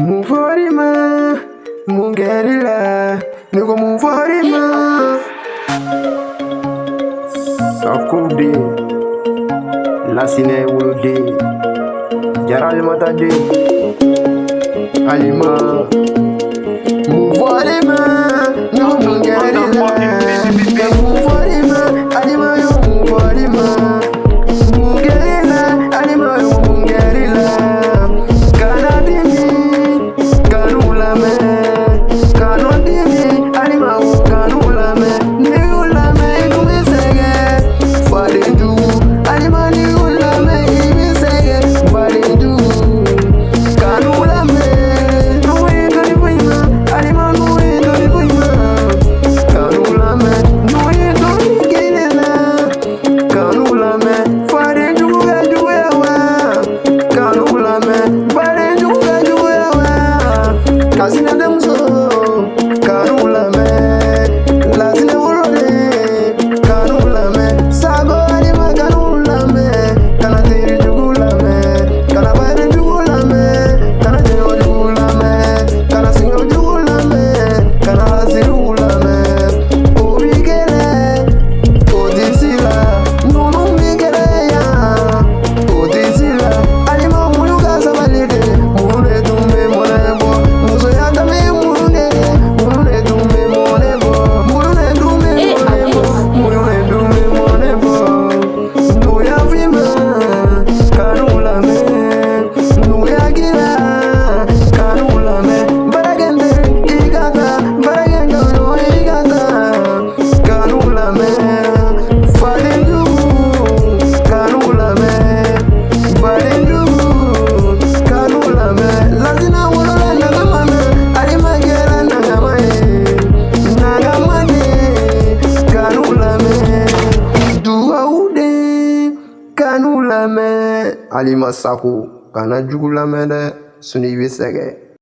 Muforima, mungerila, nuko muforima. Sakude, lasine wulude, jaral matade, alima. Muforima, nuko mungerila, muforima, alima yo muforima. Mungerila, alima yo mungerila. Alima Sako, kana jugu lamɛn dɛ, sini i bɛ sɛgɛn.